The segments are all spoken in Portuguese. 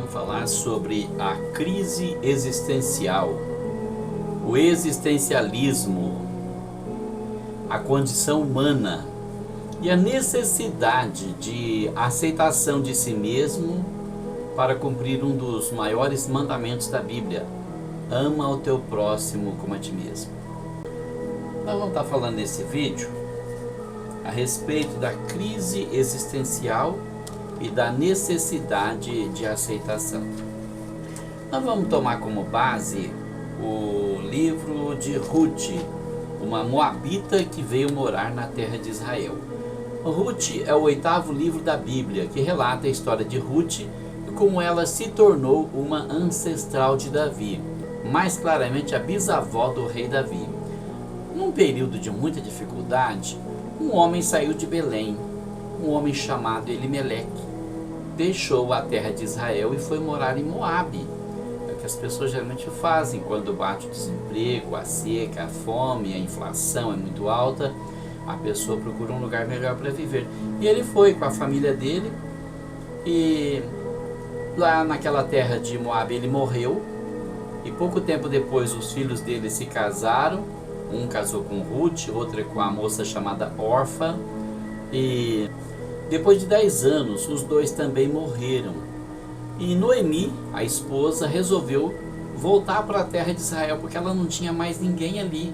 vamos falar sobre a crise existencial, o existencialismo, a condição humana e a necessidade de aceitação de si mesmo para cumprir um dos maiores mandamentos da Bíblia: ama o teu próximo como a ti mesmo. Nós vamos estar falando nesse vídeo a respeito da crise existencial e da necessidade de aceitação. Nós vamos tomar como base o livro de Ruth, uma moabita que veio morar na terra de Israel. Ruth é o 8º livro da Bíblia, que relata a história de Ruth e como ela se tornou uma ancestral de Davi, mais claramente a bisavó do rei Davi. Num período de muita dificuldade, um homem saiu de Belém, um homem chamado Elimeleque. Deixou a terra de Israel e foi morar em Moabe. É o que as pessoas geralmente fazem quando bate o desemprego, a seca, a fome, a inflação é muito alta. A pessoa procura um lugar melhor para viver. E ele foi com a família dele, e lá naquela terra de Moabe ele morreu. E pouco tempo depois os filhos dele se casaram. Um casou com Ruth, outra com a moça chamada Orfa. E depois de 10 anos, os dois também morreram. E Noemi, a esposa, resolveu voltar para a terra de Israel, porque ela não tinha mais ninguém ali.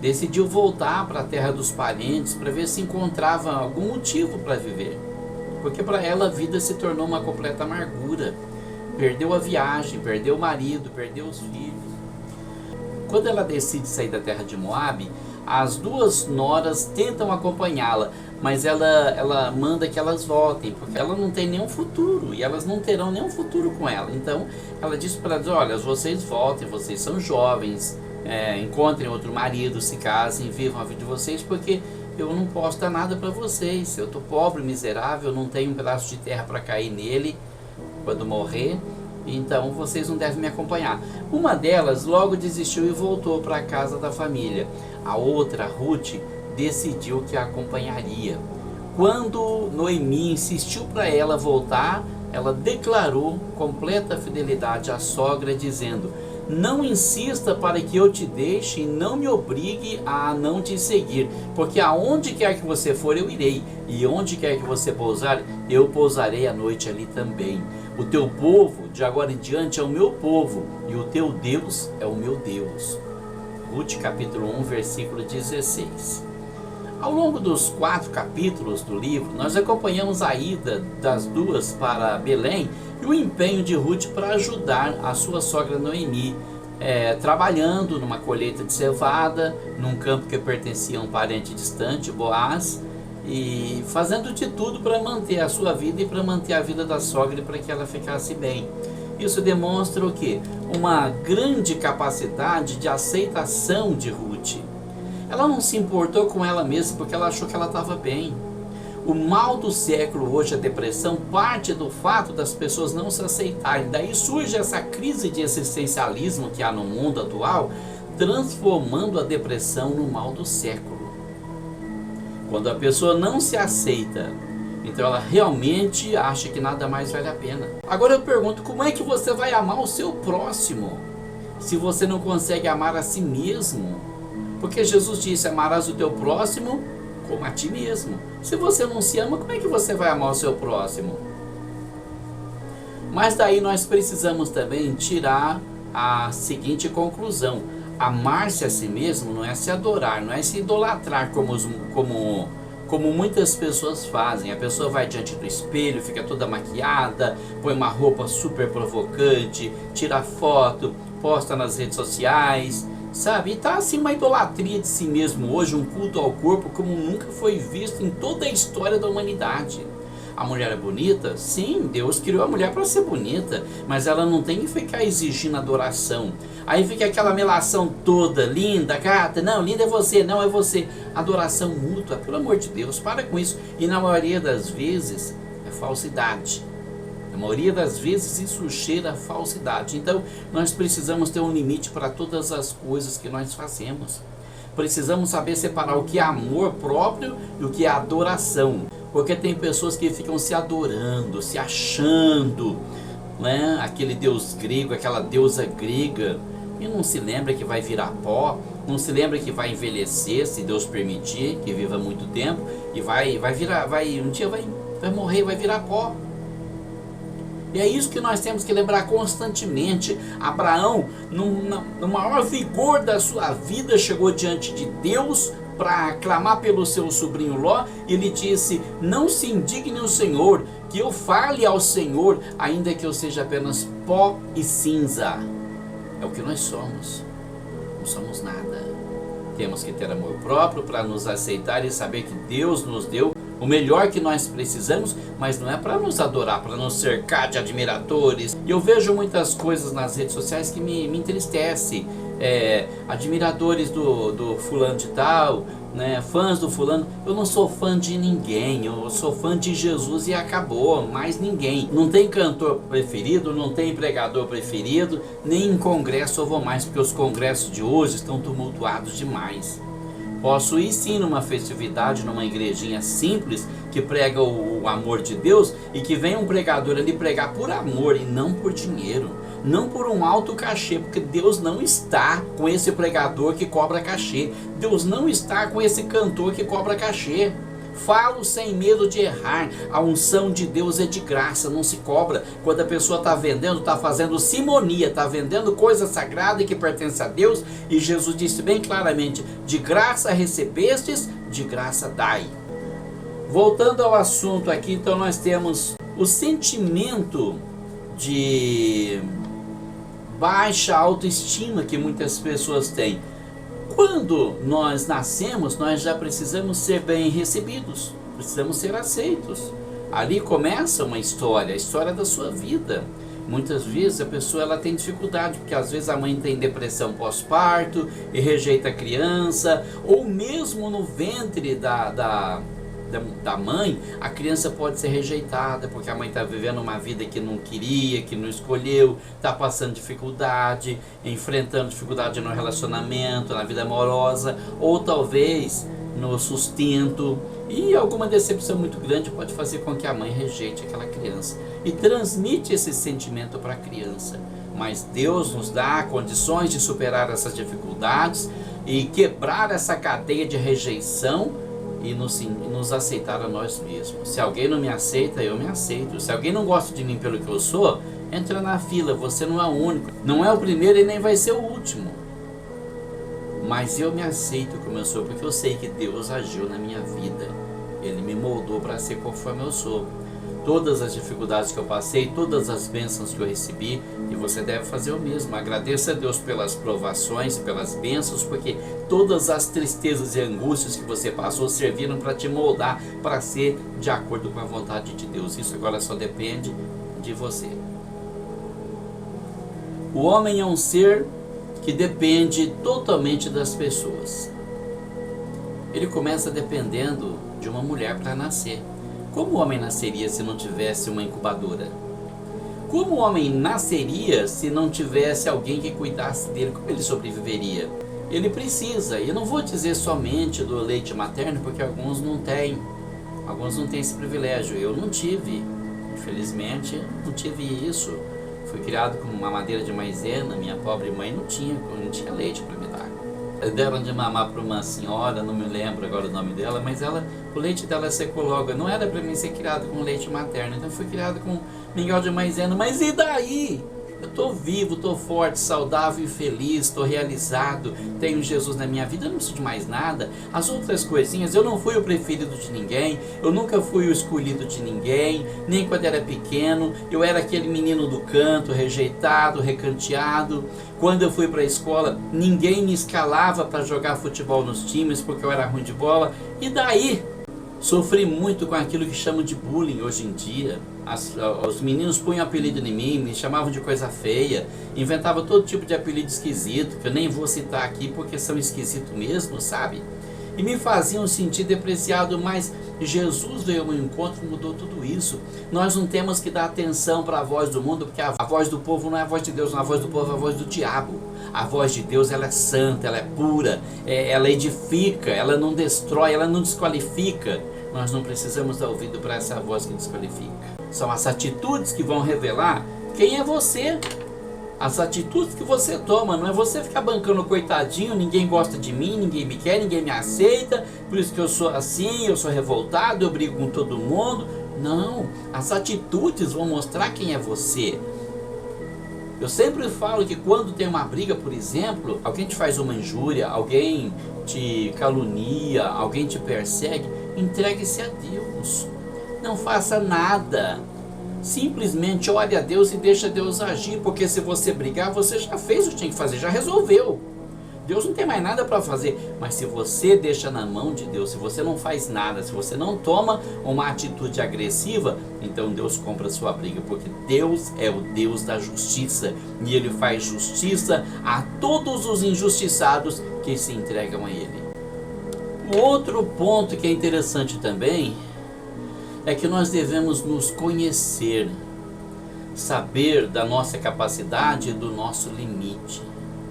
Decidiu voltar para a terra dos parentes para ver se encontrava algum motivo para viver. Porque para ela a vida se tornou uma completa amargura. Perdeu a viagem, perdeu o marido, perdeu os filhos. Quando ela decide sair da terra de Moabe, as duas noras tentam acompanhá-la, mas ela manda que elas voltem, porque ela não tem nenhum futuro, e elas não terão nenhum futuro com ela. Então ela diz para elas: olha, vocês voltem, vocês são jovens, encontrem outro marido, se casem, vivam a vida de vocês, porque eu não posso dar nada para vocês. Eu estou pobre, miserável, não tenho um pedaço de terra para cair nele quando morrer, então vocês não devem me acompanhar. Uma delas logo desistiu e voltou para a casa da família. A outra, Ruth, decidiu que a acompanharia. Quando Noemi insistiu para ela voltar, ela declarou completa fidelidade à sogra, dizendo: não insista para que eu te deixe e não me obrigue a não te seguir, porque aonde quer que você for eu irei, e onde quer que você pousar, eu pousarei à noite ali também. O teu povo de agora em diante é o meu povo, e o teu Deus é o meu Deus. Ruth capítulo 1, versículo 16. Ao longo dos 4 capítulos do livro, nós acompanhamos a ida das duas para Belém e o empenho de Ruth para ajudar a sua sogra Noemi, trabalhando numa colheita de cevada, num campo que pertencia a um parente distante, Boaz, e fazendo de tudo para manter a sua vida e para manter a vida da sogra e para que ela ficasse bem. Isso demonstra o quê? Uma grande capacidade de aceitação de Ruth. Ela não se importou com ela mesma porque ela achou que ela estava bem. O mal do século hoje, a depressão, parte do fato das pessoas não se aceitarem. Daí surge essa crise de existencialismo que há no mundo atual, transformando a depressão no mal do século. Quando a pessoa não se aceita, então ela realmente acha que nada mais vale a pena. Agora eu pergunto: como é que você vai amar o seu próximo se você não consegue amar a si mesmo? Porque Jesus disse: amarás o teu próximo como a ti mesmo. Se você não se ama, como é que você vai amar o seu próximo? Mas daí nós precisamos também tirar a seguinte conclusão: amar-se a si mesmo não é se adorar, não é se idolatrar como muitas pessoas fazem. A pessoa vai diante do espelho, fica toda maquiada, põe uma roupa super provocante, tira foto, posta nas redes sociais, sabe? E tá assim uma idolatria de si mesmo hoje, um culto ao corpo como nunca foi visto em toda a história da humanidade. A mulher é bonita? Sim, Deus criou a mulher para ser bonita, mas ela não tem que ficar exigindo adoração. Aí fica aquela melação toda, linda, gata, não, linda é você, não é você. Adoração mútua, pelo amor de Deus, para com isso. E na maioria das vezes é falsidade. Na maioria das vezes isso cheira a falsidade. Então nós precisamos ter um limite para todas as coisas que nós fazemos. Precisamos saber separar o que é amor próprio e o que é adoração. Porque tem pessoas que ficam se adorando, se achando né? Aquele deus grego, aquela deusa grega, e não se lembra que vai virar pó, não se lembra que vai envelhecer, se Deus permitir, que viva muito tempo, e vai virar, um dia vai morrer, vai virar pó. E é isso que nós temos que lembrar constantemente. Abraão, no maior vigor da sua vida, chegou diante de Deus para clamar pelo seu sobrinho Ló, e ele disse: não se indigne o Senhor, que eu fale ao Senhor, ainda que eu seja apenas pó e cinza. É o que nós somos, não somos nada. Temos que ter amor próprio para nos aceitar e saber que Deus nos deu o melhor que nós precisamos, mas não é para nos adorar, para nos cercar de admiradores. E eu vejo muitas coisas nas redes sociais que me entristecem. Admiradores do fulano de tal, né, fãs do fulano. Eu não sou fã de ninguém, eu sou fã de Jesus e acabou, mais ninguém. Não tem cantor preferido, não tem pregador preferido, nem em congresso eu vou mais, porque os congressos de hoje estão tumultuados demais. Posso ir sim numa festividade, numa igrejinha simples, que prega o amor de Deus, e que vem um pregador ali pregar por amor e não por dinheiro, não por um alto cachê, porque Deus não está com esse pregador que cobra cachê, Deus não está com esse cantor que cobra cachê. Falo sem medo de errar, a unção de Deus é de graça, não se cobra. Quando a pessoa está vendendo, está fazendo simonia, está vendendo coisa sagrada que pertence a Deus, e Jesus disse bem claramente: de graça recebestes, de graça dai. Voltando ao assunto aqui, então nós temos o sentimento de baixa autoestima que muitas pessoas têm. Quando nós nascemos, nós já precisamos ser bem recebidos, precisamos ser aceitos. Ali começa uma história, a história da sua vida. Muitas vezes a pessoa ela tem dificuldade, porque às vezes a mãe tem depressão pós-parto e rejeita a criança, ou mesmo no ventre da mãe, a criança pode ser rejeitada, porque a mãe está vivendo uma vida que não queria, que não escolheu, está passando dificuldade, enfrentando dificuldade no relacionamento, na vida amorosa, ou talvez no sustento, e alguma decepção muito grande pode fazer com que a mãe rejeite aquela criança e transmite esse sentimento para a criança. Mas Deus nos dá condições de superar essas dificuldades e quebrar essa cadeia de rejeição e nos aceitar a nós mesmos. Se alguém não me aceita, eu me aceito. Se alguém não gosta de mim pelo que eu sou, entra na fila, você não é o único, não é o primeiro e nem vai ser o último. Mas eu me aceito como eu sou, porque eu sei que Deus agiu na minha vida, Ele me moldou para ser conforme eu sou. Todas as dificuldades que eu passei, todas as bênçãos que eu recebi, e você deve fazer o mesmo. Agradeça a Deus pelas provações, pelas bênçãos, porque todas as tristezas e angústias que você passou serviram para te moldar, para ser de acordo com a vontade de Deus. Isso agora só depende de você. O homem é um ser que depende totalmente das pessoas. Ele começa dependendo de uma mulher para nascer. Como o homem nasceria se não tivesse uma incubadora? Como o homem nasceria se não tivesse alguém que cuidasse dele? Como ele sobreviveria? Ele precisa, e eu não vou dizer somente do leite materno, porque alguns não têm esse privilégio. Eu não tive, infelizmente, não tive isso. Fui criado com uma madeira de maisena, minha pobre mãe não tinha leite para me dar. Deram de mamar para uma senhora, não me lembro agora o nome dela, mas o leite dela secou logo. Não era para mim ser criado com leite materno, então eu fui criado com mingau de maisena. Mas e daí? Eu estou vivo, estou forte, saudável e feliz, estou realizado, tenho Jesus na minha vida, eu não preciso de mais nada. As outras coisinhas, eu não fui o preferido de ninguém, eu nunca fui o escolhido de ninguém, nem quando era pequeno, eu era aquele menino do canto, rejeitado, recanteado. Quando eu fui para a escola, ninguém me escalava para jogar futebol nos times, porque eu era ruim de bola. E daí? Sofri muito com aquilo que chamam de bullying hoje em dia. Os meninos punham apelido em mim, me chamavam de coisa feia, inventavam todo tipo de apelido esquisito, que eu nem vou citar aqui porque são esquisitos mesmo, sabe? E me faziam sentir depreciado, mas Jesus veio ao meu encontro e mudou tudo isso. Nós não temos que dar atenção para a voz do mundo, porque a voz do povo não é a voz de Deus, não é a voz do povo, é a voz do diabo. A voz de Deus, ela é santa, ela é pura, ela edifica, ela não destrói, ela não desqualifica. Nós não precisamos dar ouvido para essa voz que desqualifica. São as atitudes que vão revelar Quem é você? As atitudes que você toma, não é você ficar bancando coitadinho, ninguém gosta de mim, ninguém me quer, ninguém me aceita, por isso que eu sou assim, eu sou revoltado, eu brigo com todo mundo. Não, as atitudes vão mostrar quem é você. Eu sempre falo que quando tem uma briga, por exemplo, alguém te faz uma injúria, alguém te calunia, alguém te persegue, entregue-se a Deus. Não faça nada. Simplesmente olhe a Deus e deixa Deus agir, porque se você brigar, você já fez o que tinha que fazer, já resolveu. Deus não tem mais nada para fazer, mas se você deixa na mão de Deus, se você não faz nada, se você não toma uma atitude agressiva, então Deus compra a sua briga, porque Deus é o Deus da justiça, e Ele faz justiça a todos os injustiçados que se entregam a Ele. O outro ponto que é interessante também, é que nós devemos nos conhecer, saber da nossa capacidade e do nosso limite.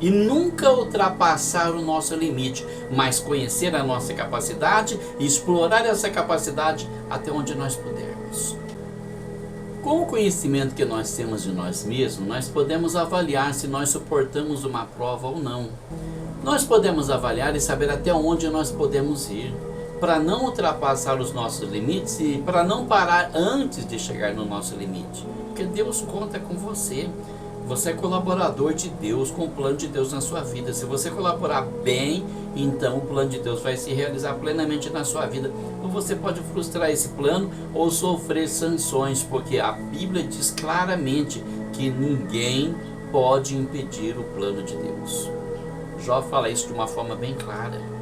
E nunca ultrapassar o nosso limite, mas conhecer a nossa capacidade e explorar essa capacidade até onde nós pudermos. Com o conhecimento que nós temos de nós mesmos, nós podemos avaliar se nós suportamos uma prova ou não. Nós podemos avaliar e saber até onde nós podemos ir, para não ultrapassar os nossos limites e para não parar antes de chegar no nosso limite. Porque Deus conta com você. Você é colaborador de Deus, com o plano de Deus na sua vida. Se você colaborar bem, então o plano de Deus vai se realizar plenamente na sua vida. Ou você pode frustrar esse plano ou sofrer sanções, porque a Bíblia diz claramente que ninguém pode impedir o plano de Deus. Jó fala isso de uma forma bem clara.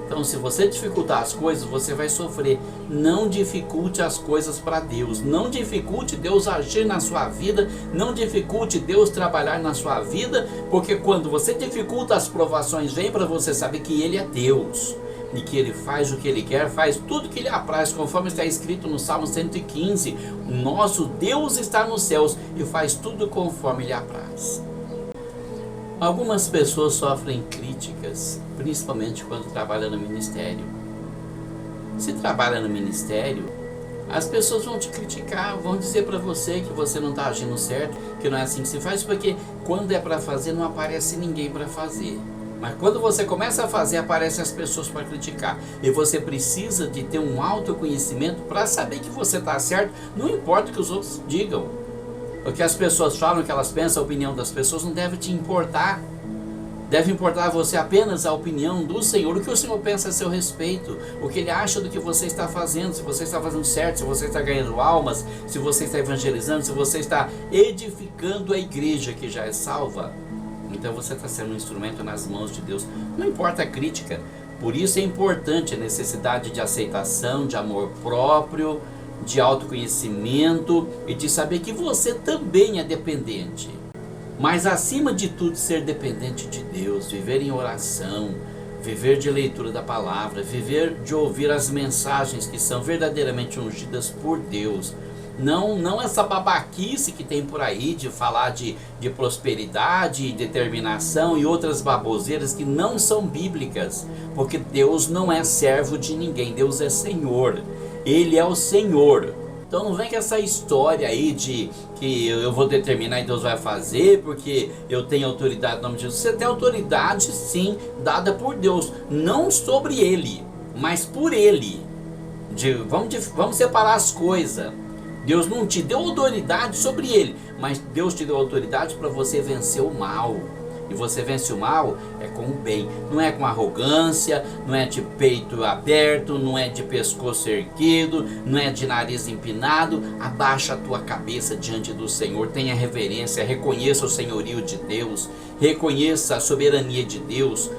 Então, se você dificultar as coisas, você vai sofrer. Não dificulte as coisas para Deus. Não dificulte Deus agir na sua vida. Não dificulte Deus trabalhar na sua vida. Porque quando você dificulta, as provações vêm para você saber que Ele é Deus. E que Ele faz o que Ele quer, faz tudo o que Ele apraz, conforme está escrito no Salmo 115. O nosso Deus está nos céus e faz tudo conforme Ele apraz. Algumas pessoas sofrem críticas, principalmente quando trabalham no ministério. Se trabalha no ministério, as pessoas vão te criticar, vão dizer para você que você não está agindo certo, que não é assim que se faz, porque quando é para fazer não aparece ninguém para fazer. Mas quando você começa a fazer, aparecem as pessoas para criticar. E você precisa de ter um autoconhecimento para saber que você está certo, não importa o que os outros digam. O que as pessoas falam, o que elas pensam, a opinião das pessoas não deve te importar. Deve importar a você apenas a opinião do Senhor, o que o Senhor pensa a seu respeito, o que Ele acha do que você está fazendo, se você está fazendo certo, se você está ganhando almas, se você está evangelizando, se você está edificando a igreja que já é salva. Então você está sendo um instrumento nas mãos de Deus. Não importa a crítica. Por isso é importante a necessidade de aceitação, de amor próprio, de autoconhecimento e de saber que você também é dependente. Mas acima de tudo, ser dependente de Deus, viver em oração, viver de leitura da palavra, viver de ouvir as mensagens que são verdadeiramente ungidas por Deus. Não essa babaquice que tem por aí de falar de prosperidade, determinação e outras baboseiras que não são bíblicas. Porque Deus não é servo de ninguém, Deus é Senhor. Ele é o Senhor. Então não vem com essa história aí de que eu vou determinar e Deus vai fazer porque eu tenho autoridade no nome de Jesus. Você tem autoridade sim, dada por Deus, não sobre Ele, mas por Ele. Vamos separar as coisas. Deus não te deu autoridade sobre Ele, mas Deus te deu autoridade para você vencer o mal. E você vence o mal é com o bem, não é com arrogância, não é de peito aberto, não é de pescoço erguido, não é de nariz empinado. Abaixa a tua cabeça diante do Senhor, tenha reverência, reconheça o senhorio de Deus, reconheça a soberania de Deus.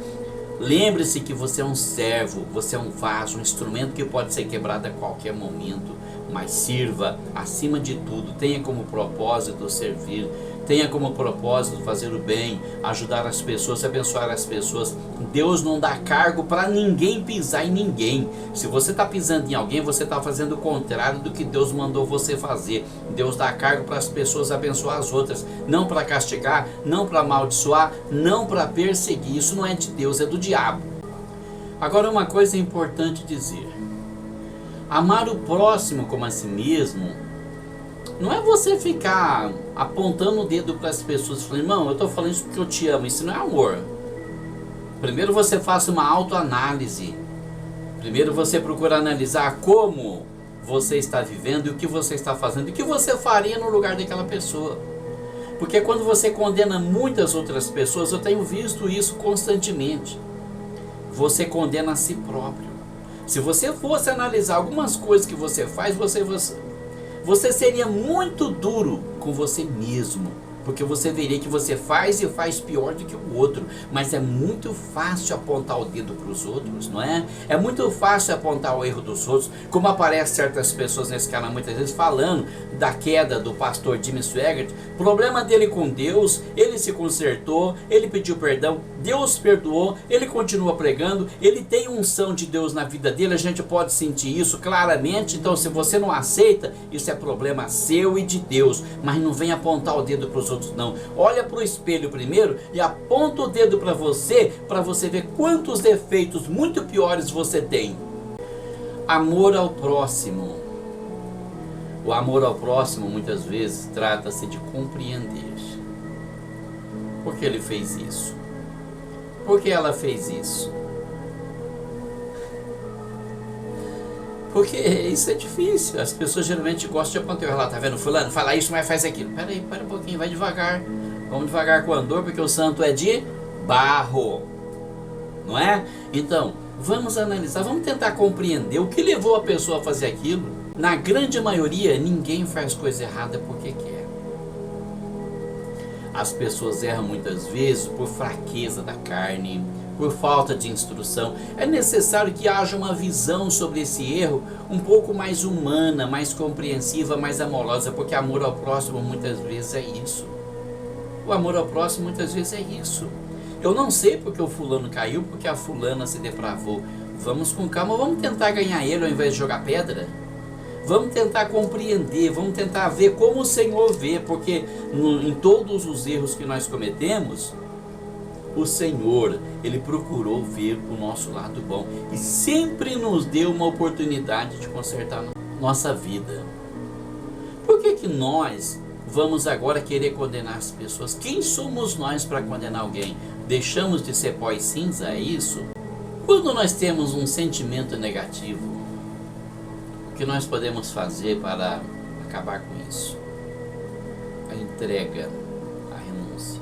Lembre-se que você é um servo, você é um vaso, um instrumento que pode ser quebrado a qualquer momento, mas sirva acima de tudo, tenha como propósito servir. Tenha como propósito fazer o bem, ajudar as pessoas, abençoar as pessoas. Deus não dá cargo para ninguém pisar em ninguém. Se você está pisando em alguém, você está fazendo o contrário do que Deus mandou você fazer. Deus dá cargo para as pessoas abençoar as outras, não para castigar, não para amaldiçoar, não para perseguir. Isso não é de Deus, é do diabo. Agora, uma coisa é importante dizer: amar o próximo como a si mesmo Não é você ficar apontando o dedo para as pessoas e falando, irmão, eu estou falando isso porque eu te amo. Isso não é amor. Primeiro você faça uma autoanálise. Primeiro você procura analisar como você está vivendo e o que você está fazendo e o que você faria no lugar daquela pessoa. Porque quando você condena muitas outras pessoas, eu tenho visto isso constantemente. Você condena a si próprio. Se você fosse analisar algumas coisas que você faz, você seria muito duro com você mesmo. Porque você veria que você faz e faz pior do que o outro. Mas é muito fácil apontar o dedo para os outros, não é? É muito fácil apontar o erro dos outros. Como aparece certas pessoas nesse canal muitas vezes falando da queda do pastor Jimmy Swaggart. Problema dele com Deus, ele se consertou, ele pediu perdão, Deus perdoou, ele continua pregando, ele tem unção de Deus na vida dele, a gente pode sentir isso claramente. Então se você não aceita, isso é problema seu e de Deus. Mas não vem apontar o dedo para os outros não. Olha para o espelho primeiro e aponta o dedo para você ver quantos defeitos muito piores você tem. Amor ao próximo. O amor ao próximo muitas vezes trata-se de compreender. Por que ele fez isso? Por que ela fez isso? Porque isso é difícil. As pessoas geralmente gostam de apontar, tá vendo fulano? Fala isso, mas faz aquilo. Peraí, para um pouquinho, vai devagar. Vamos devagar com o andor, porque o santo é de barro. Não é? Então, vamos analisar, vamos tentar compreender o que levou a pessoa a fazer aquilo. Na grande maioria, ninguém faz coisa errada porque quer. As pessoas erram muitas vezes por fraqueza da carne, por falta de instrução. É necessário que haja uma visão sobre esse erro um pouco mais humana, mais compreensiva, mais amorosa, porque amor ao próximo muitas vezes é isso. O amor ao próximo muitas vezes é isso. Eu não sei porque o fulano caiu, porque a fulana se depravou. Vamos com calma, vamos tentar ganhar ele ao invés de jogar pedra. Vamos tentar compreender, vamos tentar ver como o Senhor vê, porque em todos os erros que nós cometemos, o Senhor, Ele procurou ver o nosso lado bom e sempre nos deu uma oportunidade de consertar nossa vida. Por que nós vamos agora querer condenar as pessoas? Quem somos nós para condenar alguém? Deixamos de ser pó e cinza, é isso? Quando nós temos um sentimento negativo, o que nós podemos fazer para acabar com isso? A entrega, a renúncia.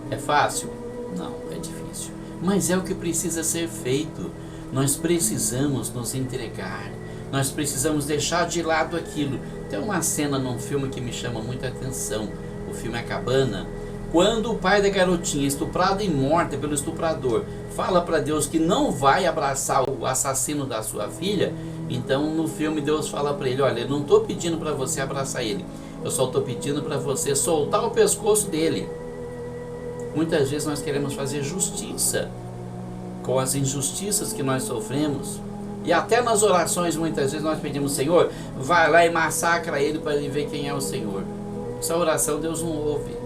É fácil? Não, é difícil. Mas é o que precisa ser feito. Nós precisamos nos entregar. Nós precisamos deixar de lado aquilo. Tem uma cena num filme que me chama muita atenção. O filme A Cabana. Quando o pai da garotinha, estuprada e morta pelo estuprador, fala para Deus que não vai abraçar o assassino da sua filha, então no filme Deus fala para ele, olha, eu não estou pedindo para você abraçar ele, eu só estou pedindo para você soltar o pescoço dele. Muitas vezes nós queremos fazer justiça com as injustiças que nós sofremos. E até nas orações muitas vezes nós pedimos, Senhor, vai lá e massacra ele para ele ver quem é o Senhor. Essa oração Deus não ouve.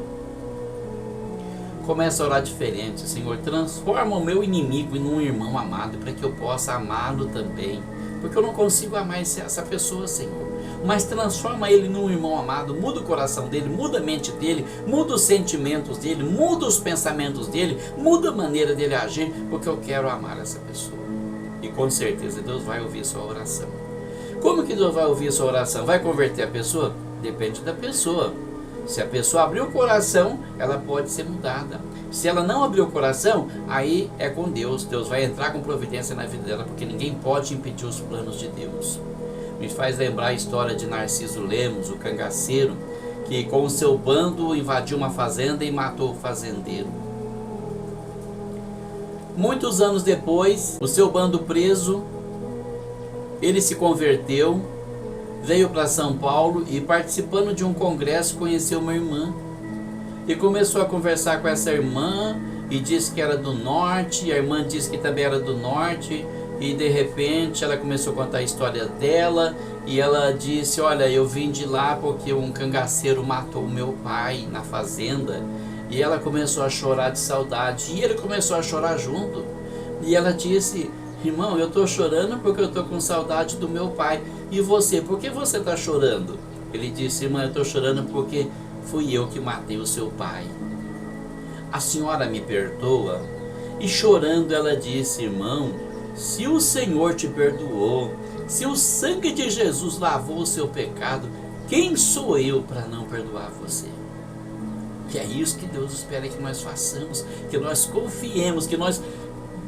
Começa a orar diferente. Senhor, transforma o meu inimigo em um irmão amado, para que eu possa amá-lo também. Porque eu não consigo amar essa pessoa, Senhor. Mas transforma ele num irmão amado, muda o coração dele, muda a mente dele, muda os sentimentos dele, muda os pensamentos dele, muda a maneira dele agir, porque eu quero amar essa pessoa. E com certeza Deus vai ouvir sua oração. Como que Deus vai ouvir sua oração? Vai converter a pessoa? Depende da pessoa. Se a pessoa abrir o coração, ela pode ser mudada. Se ela não abrir o coração, aí é com Deus. Deus vai entrar com providência na vida dela, porque ninguém pode impedir os planos de Deus. Me faz lembrar a história de Narciso Lemos, o cangaceiro, que com o seu bando invadiu uma fazenda e matou o fazendeiro. Muitos anos depois, o seu bando preso, ele se converteu, veio para São Paulo e, participando de um congresso, conheceu uma irmã. E começou a conversar com essa irmã e disse que era do norte, e a irmã disse que também era do norte. E de repente ela começou a contar a história dela, e ela disse, olha, eu vim de lá porque um cangaceiro matou o meu pai na fazenda. E ela começou a chorar de saudade, e ele começou a chorar junto. E ela disse, irmão, eu estou chorando porque eu estou com saudade do meu pai. E você, por que você está chorando? Ele disse: irmã, eu estou chorando porque fui eu que matei o seu pai. A senhora me perdoa? E chorando ela disse: irmão, se o Senhor te perdoou, se o sangue de Jesus lavou o seu pecado, quem sou eu para não perdoar você? Que é isso que Deus espera que nós façamos, que nós confiemos, que nós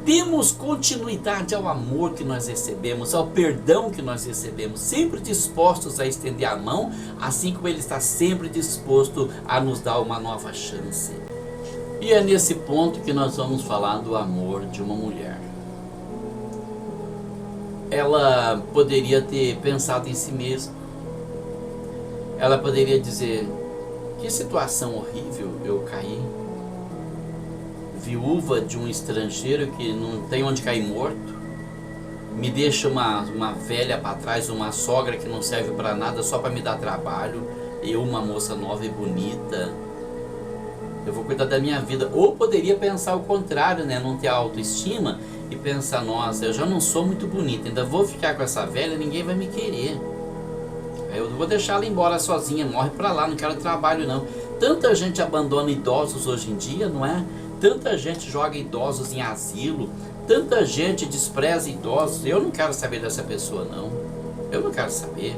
demos continuidade ao amor que nós recebemos, ao perdão que nós recebemos, sempre dispostos a estender a mão, assim como Ele está sempre disposto a nos dar uma nova chance. E é nesse ponto que nós vamos falar do amor de uma mulher. Ela poderia ter pensado em si mesma. Ela poderia dizer: que situação horrível eu caí. Viúva de um estrangeiro que não tem onde cair morto. Me deixa uma velha para trás, uma sogra que não serve para nada, só para me dar trabalho. Eu, uma moça nova e bonita, eu vou cuidar da minha vida. Ou poderia pensar o contrário, né? Não ter autoestima e pensar: nossa, eu já não sou muito bonita, ainda vou ficar com essa velha, ninguém vai me querer. Aí eu vou deixar ela embora sozinha, morre pra lá, não quero trabalho não. Tanta gente abandona idosos hoje em dia, não é? Tanta gente joga idosos em asilo, tanta gente despreza idosos. Eu não quero saber dessa pessoa não, eu não quero saber.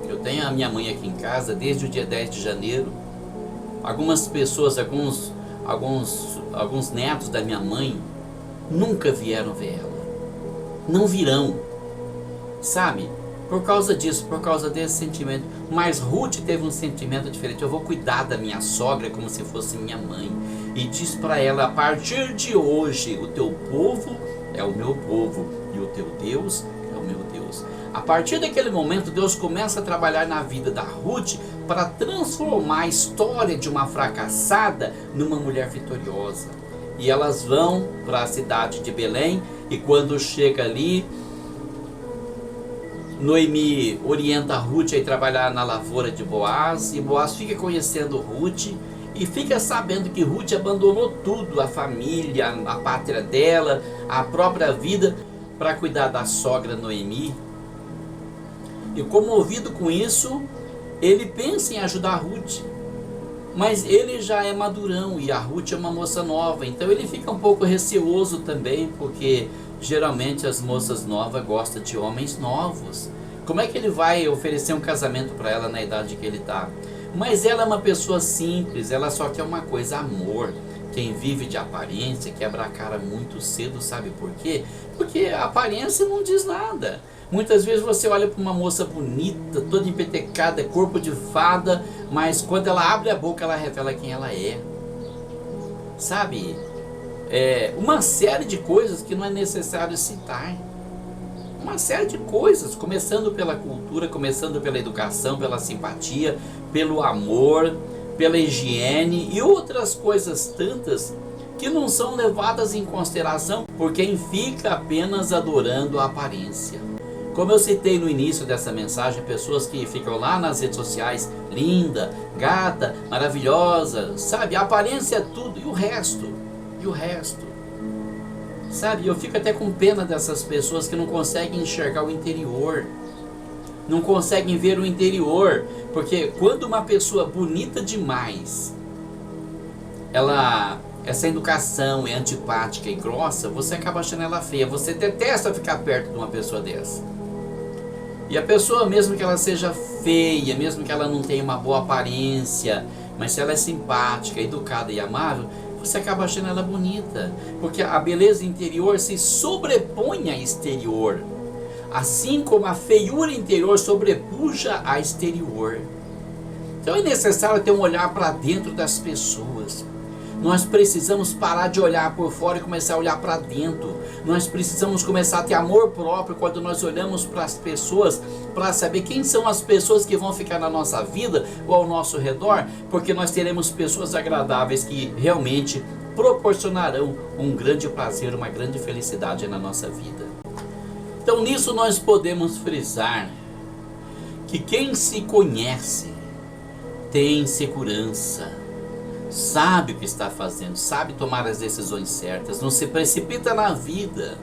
Eu tenho a minha mãe aqui em casa desde o dia 10 de janeiro. Algumas pessoas, alguns netos da minha mãe nunca vieram ver ela, não virão, sabe? Por causa disso, por causa desse sentimento. Mas Ruth teve um sentimento diferente. Eu vou cuidar da minha sogra como se fosse minha mãe. E diz para ela: a partir de hoje, o teu povo é o meu povo e o teu Deus é o meu Deus. A partir daquele momento, Deus começa a trabalhar na vida da Ruth para transformar a história de uma fracassada numa mulher vitoriosa. E elas vão para a cidade de Belém, e quando chega ali, Noemi orienta a Ruth a ir trabalhar na lavoura de Boaz, e Boaz fica conhecendo Ruth e fica sabendo que Ruth abandonou tudo, a família, a pátria dela, a própria vida, para cuidar da sogra Noemi. E comovido com isso, ele pensa em ajudar Ruth, mas ele já é madurão e a Ruth é uma moça nova, então ele fica um pouco receoso também, porque geralmente as moças novas gostam de homens novos. Como é que ele vai oferecer um casamento para ela na idade que ele está? Mas ela é uma pessoa simples, ela só quer uma coisa: amor. Quem vive de aparência quebra a cara muito cedo, sabe por quê? Porque a aparência não diz nada. Muitas vezes você olha para uma moça bonita, toda empetecada, corpo de fada, mas quando ela abre a boca ela revela quem ela é, sabe? Uma série de coisas que não é necessário citar. Uma série de coisas, começando pela cultura, começando pela educação, pela simpatia, pelo amor, pela higiene e outras coisas tantas que não são levadas em consideração por quem fica apenas adorando a aparência. Como eu citei no início dessa mensagem, pessoas que ficam lá nas redes sociais: linda, gata, maravilhosa, sabe? A aparência é tudo, e o resto? E o resto? Sabe, eu fico até com pena dessas pessoas que não conseguem enxergar o interior, não conseguem ver o interior, porque quando uma pessoa bonita demais, ela é sem educação, é antipática e grossa, você acaba achando ela feia, você detesta ficar perto de uma pessoa dessa. E a pessoa, mesmo que ela seja feia, mesmo que ela não tenha uma boa aparência, mas se ela é simpática, educada e amável, você acaba achando ela bonita, porque a beleza interior se sobrepõe à exterior, assim como a feiura interior sobrepuja a exterior. Então é necessário ter um olhar para dentro das pessoas. Nós precisamos parar de olhar por fora e começar a olhar para dentro. Nós precisamos começar a ter amor próprio quando nós olhamos para as pessoas, para saber quem são as pessoas que vão ficar na nossa vida ou ao nosso redor, porque nós teremos pessoas agradáveis que realmente proporcionarão um grande prazer, uma grande felicidade na nossa vida. Então nisso nós podemos frisar que quem se conhece tem segurança, sabe o que está fazendo, sabe tomar as decisões certas, não se precipita na vida.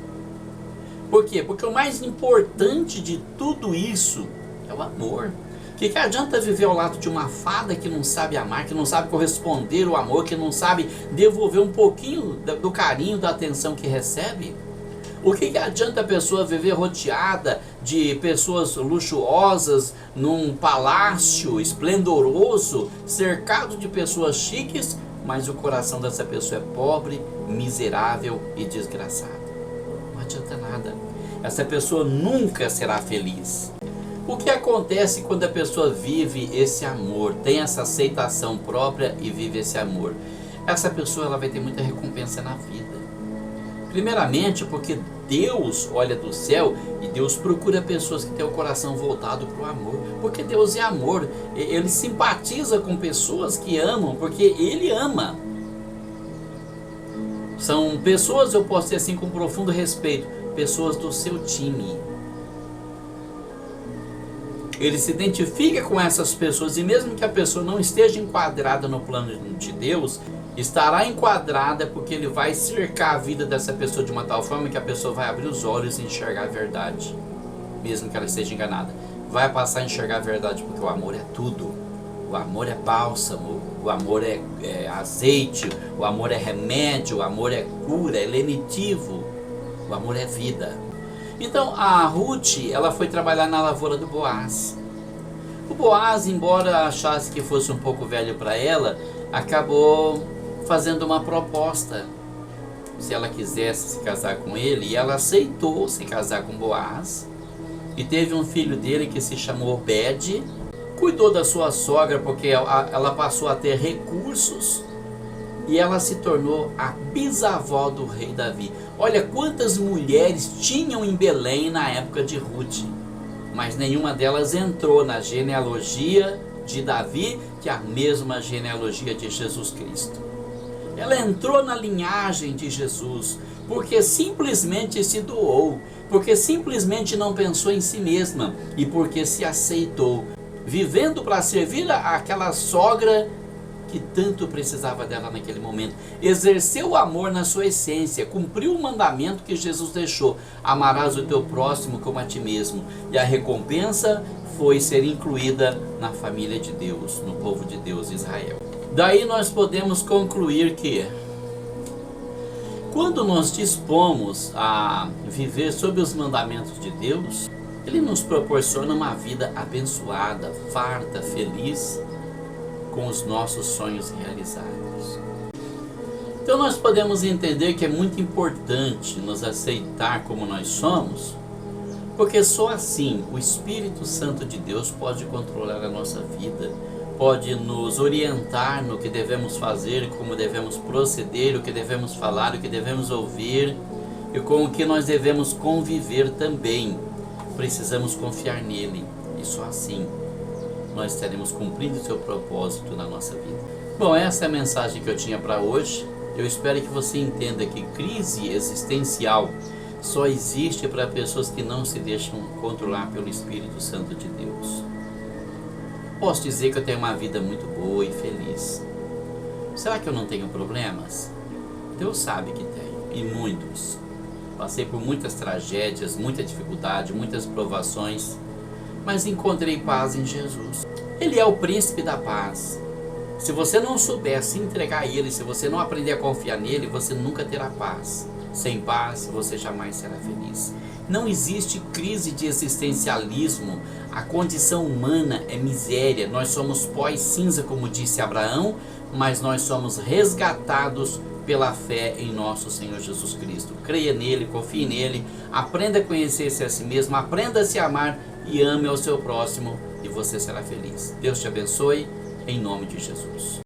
Por quê? Porque o mais importante de tudo isso é o amor. O que adianta viver ao lado de uma fada que não sabe amar, que não sabe corresponder ao amor, que não sabe devolver um pouquinho do carinho, da atenção que recebe? O que adianta a pessoa viver rodeada de pessoas luxuosas, num palácio esplendoroso, cercado de pessoas chiques, mas o coração dessa pessoa é pobre, miserável e desgraçado? Não adianta nada. Essa pessoa nunca será feliz. O que acontece quando a pessoa vive esse amor, tem essa aceitação própria e vive esse amor? Essa pessoa ela vai ter muita recompensa na vida. Primeiramente porque Deus olha do céu e Deus procura pessoas que têm o coração voltado para o amor. Porque Deus é amor, Ele simpatiza com pessoas que amam, porque Ele ama. São pessoas, eu posso dizer assim com profundo respeito, pessoas do seu time. Ele se identifica com essas pessoas e mesmo que a pessoa não esteja enquadrada no plano de Deus, estará enquadrada porque Ele vai cercar a vida dessa pessoa de uma tal forma que a pessoa vai abrir os olhos e enxergar a verdade, mesmo que ela esteja enganada. Vai passar a enxergar a verdade porque o amor é tudo. O amor é bálsamo, o amor é azeite, o amor é remédio, o amor é cura, é lenitivo, o amor é vida. Então a Ruth, ela foi trabalhar na lavoura do Boaz. O Boaz, embora achasse que fosse um pouco velho para ela, acabou fazendo uma proposta, se ela quisesse se casar com ele, e ela aceitou se casar com Boaz, e teve um filho dele que se chamou Obed, cuidou da sua sogra porque ela passou a ter recursos, e ela se tornou a bisavó do rei Davi. Olha quantas mulheres tinham em Belém na época de Ruth, mas nenhuma delas entrou na genealogia de Davi, que é a mesma genealogia de Jesus Cristo. Ela entrou na linhagem de Jesus, porque simplesmente se doou, porque simplesmente não pensou em si mesma e porque se aceitou, vivendo para servir aquela sogra que tanto precisava dela naquele momento. Exerceu o amor na sua essência, cumpriu o mandamento que Jesus deixou: amarás o teu próximo como a ti mesmo. E a recompensa foi ser incluída na família de Deus, no povo de Deus, Israel. Daí nós podemos concluir que quando nós dispomos a viver sob os mandamentos de Deus, Ele nos proporciona uma vida abençoada, farta, feliz, com os nossos sonhos realizados. Então nós podemos entender que é muito importante nos aceitar como nós somos, porque só assim o Espírito Santo de Deus pode controlar a nossa vida, pode nos orientar no que devemos fazer, como devemos proceder, o que devemos falar, o que devemos ouvir e com o que nós devemos conviver também. Precisamos confiar nele e só assim nós estaremos cumprindo o seu propósito na nossa vida. Bom, essa é a mensagem que eu tinha para hoje. Eu espero que você entenda que crise existencial só existe para pessoas que não se deixam controlar pelo Espírito Santo de Deus. Posso dizer que eu tenho uma vida muito boa e feliz. Será que eu não tenho problemas? Deus sabe que tenho, e muitos. Passei por muitas tragédias, muita dificuldade, muitas provações, mas encontrei paz em Jesus. Ele é o príncipe da paz. Se você não souber se entregar a Ele, se você não aprender a confiar nele, você nunca terá paz. Sem paz, você jamais será feliz. Não existe crise de existencialismo. A condição humana é miséria. Nós somos pó e cinza, como disse Abraão, mas nós somos resgatados pela fé em nosso Senhor Jesus Cristo. Creia nele, confie nele, aprenda a conhecer-se a si mesmo, aprenda a se amar e ame ao seu próximo e você será feliz. Deus te abençoe, em nome de Jesus.